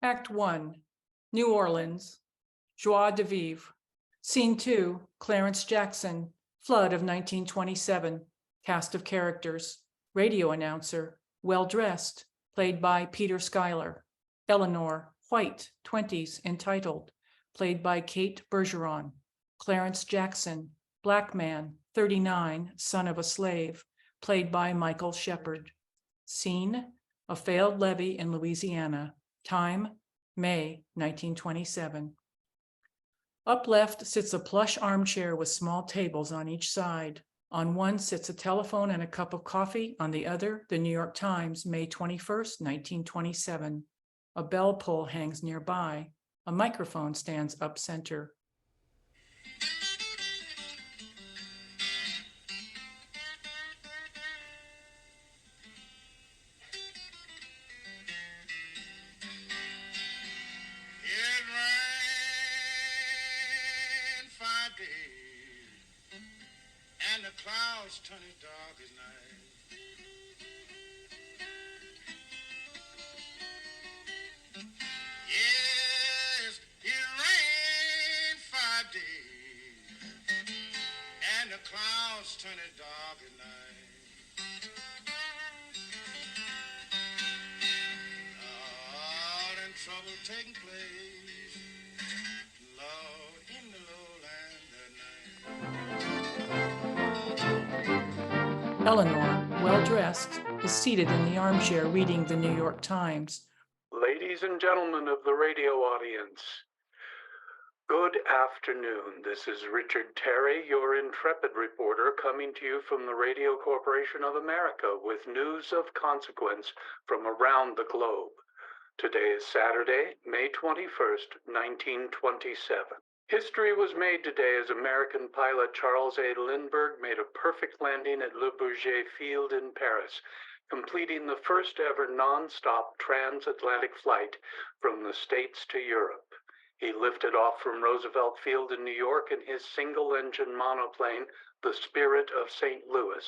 Act 1, New Orleans, Joie de Vivre. Scene 2, Clarence Jackson, flood of 1927. Cast of characters. Radio announcer, well-dressed, played by Peter Schuyler. Eleanor, white, 20s, entitled, played by Kate Bergeron. Clarence Jackson, black man, 39, son of a slave, played by Michael Shepard. Scene, a failed levee in Louisiana. Time, May 1927. Up left sits a plush armchair with small tables on each side. On one sits a telephone and a cup of coffee. On the other, the New York Times, May 21st, 1927. A bell pull hangs nearby. A microphone stands up center. And the clouds turn as dark as night. Yes, it rained 5 days, and the clouds turn as dark as night. Lord, and trouble taking place, Lord, in the lowland that night. Eleanor, well-dressed, is seated in the armchair reading the New York Times. Ladies and gentlemen of the radio audience, good afternoon. This is Richard Terry, your intrepid reporter, coming to you from the Radio Corporation of America with news of consequence from around the globe. Today is Saturday, May 21st, 1927. History was made today as American pilot Charles A. Lindbergh made a perfect landing at Le Bourget Field in Paris, completing the first ever non-stop transatlantic flight from the States to Europe. He lifted off from Roosevelt Field in New York in his single-engine monoplane, the Spirit of St. Louis,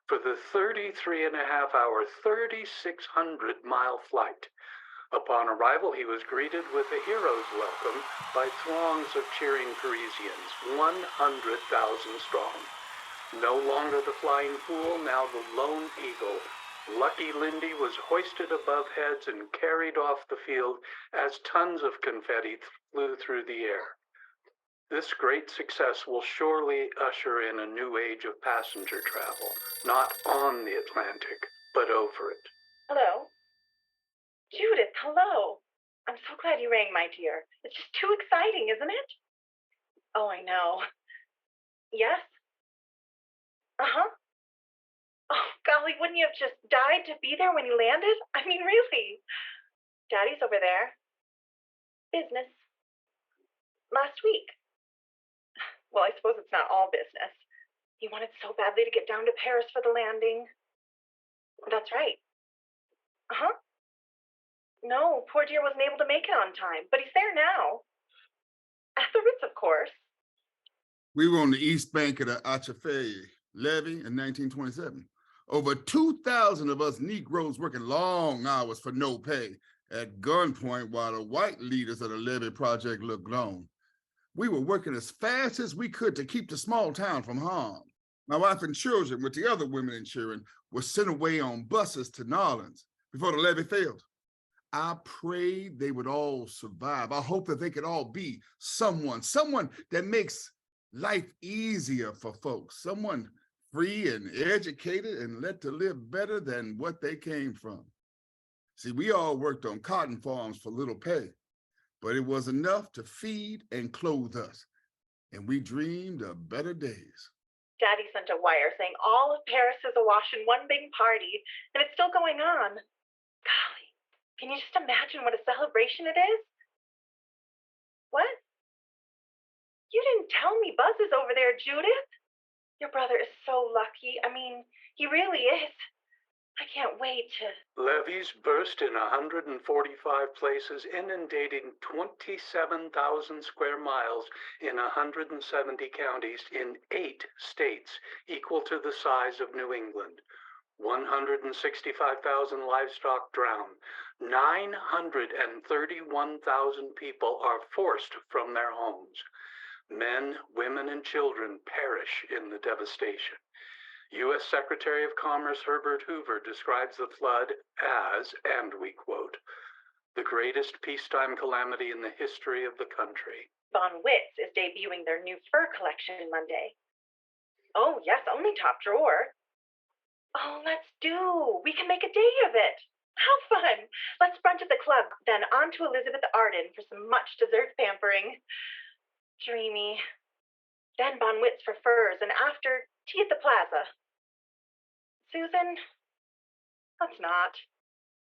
for the 33.5-hour, 3,600-mile flight. Upon arrival, he was greeted with a hero's welcome by throngs of cheering Parisians, 100,000 strong. No longer the flying fool, now the lone eagle. Lucky Lindy was hoisted above heads and carried off the field as tons of confetti flew through the air. This great success will surely usher in a new age of passenger travel, not on the Atlantic, but over it. Hello? Judith, hello. I'm so glad you rang, my dear. It's just too exciting, isn't it? Oh, I know. Yes? Uh-huh. Oh, golly, wouldn't you have just died to be there when you landed? I mean, really. Daddy's over there. Business. Last week. Well, I suppose it's not all business. He wanted so badly to get down to Paris for the landing. That's right. Uh-huh. No, poor dear wasn't able to make it on time, but he's there now. At the Ritz, of course. We were on the east bank of the Atchafalaya levee in 1927. Over 2,000 of us Negroes working long hours for no pay at gunpoint while the white leaders of the levee project looked on. We were working as fast as we could to keep the small town from harm. My wife and children, with the other women and children, were sent away on buses to New Orleans before the levee failed. I prayed they would all survive. I hope that they could all be someone that makes life easier for folks, someone free and educated and let to live better than what they came from. See, we all worked on cotton farms for little pay, but it was enough to feed and clothe us, and we dreamed of better days. Daddy sent a wire saying all of Paris is awash in one big party, and it's still going on. Golly. Can you just imagine what a celebration it is? What? You didn't tell me Buzz is over there, Judith. Your brother is so lucky. I mean, he really is. I can't wait to... Levees burst in 145 places, inundating 27,000 square miles in 170 counties in 8 states, equal to the size of New England. 165,000 livestock drown. 931,000 people are forced from their homes. Men, women, and children perish in the devastation. U.S. Secretary of Commerce Herbert Hoover describes the flood as, and we quote, the greatest peacetime calamity in the history of the country. Von Witz is debuting their new fur collection Monday. Oh, yes, only top drawer. Oh, let's do. We can make a day of it. How fun. Let's brunch at the club, then on to Elizabeth Arden for some much-deserved pampering. Dreamy. Then Von Witz for furs, and after, tea at the plaza. Susan? Let's not.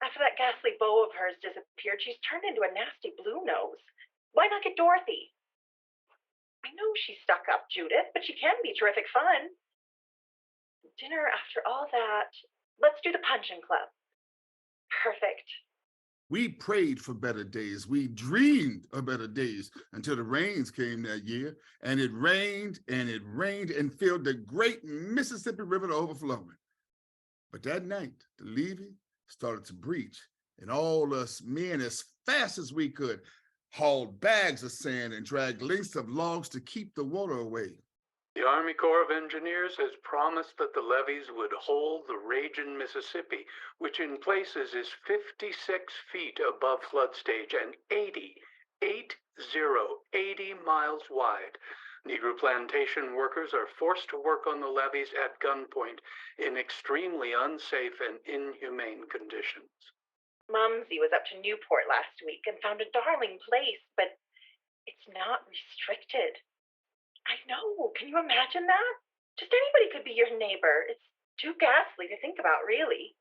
After that ghastly beau of hers disappeared, she's turned into a nasty blue nose. Why not get Dorothy? I know she's stuck up, Judith, but she can be terrific fun. Dinner after all that. Let's do the puncheon club. Perfect. We prayed for better days. We dreamed of better days until the rains came that year, and it rained and it rained and filled the great Mississippi River to overflowing. But that night, the levee started to breach, and all us men, as fast as we could, hauled bags of sand and dragged lengths of logs to keep the water away. The Army Corps of Engineers has promised that the levees would hold the raging Mississippi, which in places is 56 feet above flood stage and 80 miles wide. Negro plantation workers are forced to work on the levees at gunpoint in extremely unsafe and inhumane conditions. Mumsy was up to Newport last week and found a darling place, but it's not restricted. I know. Can you imagine that? Just anybody could be your neighbor. It's too ghastly to think about, really.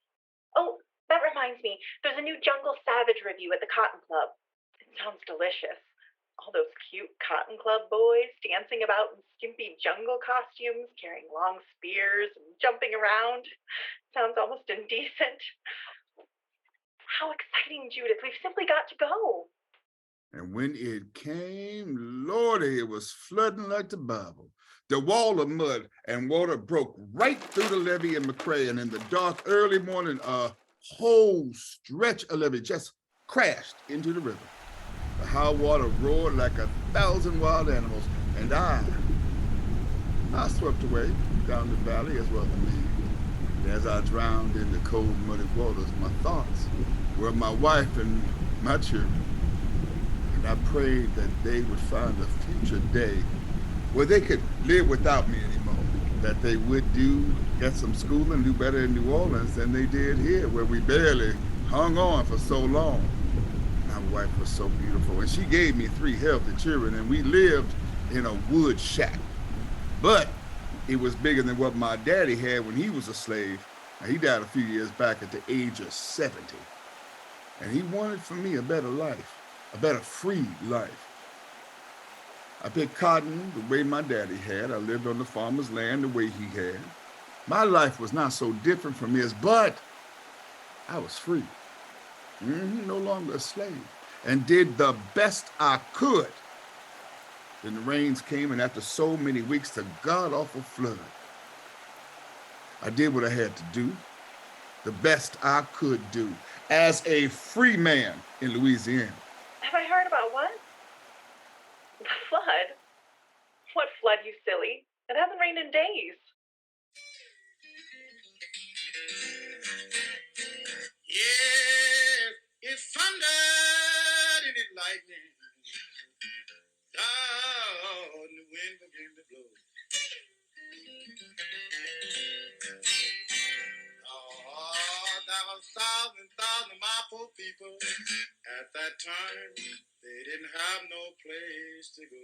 Oh, that reminds me. There's a new Jungle Savage review at the Cotton Club. It sounds delicious. All those cute Cotton Club boys dancing about in skimpy jungle costumes, carrying long spears and jumping around. Sounds almost indecent. How exciting, Judith. We've simply got to go. And when it came, Lordy, it was flooding like the Bible. The wall of mud and water broke right through the levee in McCrae, and in the dark early morning, a whole stretch of levee just crashed into the river. The high water roared like 1,000 wild animals, and I swept away down the valley as well as me. And as I drowned in the cold, muddy waters, my thoughts were my wife and my children. And I prayed that they would find a future day where they could live without me anymore, that they would get some schooling, do better in New Orleans than they did here, where we barely hung on for so long. My wife was so beautiful, and she gave me 3 healthy children, and we lived in a wood shack. But it was bigger than what my daddy had when he was a slave. Now, he died a few years back at the age of 70. And he wanted for me a better life, a better free life. I picked cotton the way my daddy had. I lived on the farmer's land the way he had. My life was not so different from his, but I was free. No longer a slave. And did the best I could. Then the rains came, and after so many weeks, the god-awful flood. I did what I had to do, the best I could do, as a free man in Louisiana. Have I heard about what? The flood? What flood, you silly? It hasn't rained in days. Yeah, it thundered and it lightning. Oh, and the wind began to blow. Oh, there was thousands of my poor people. At that time, they didn't have no place to go.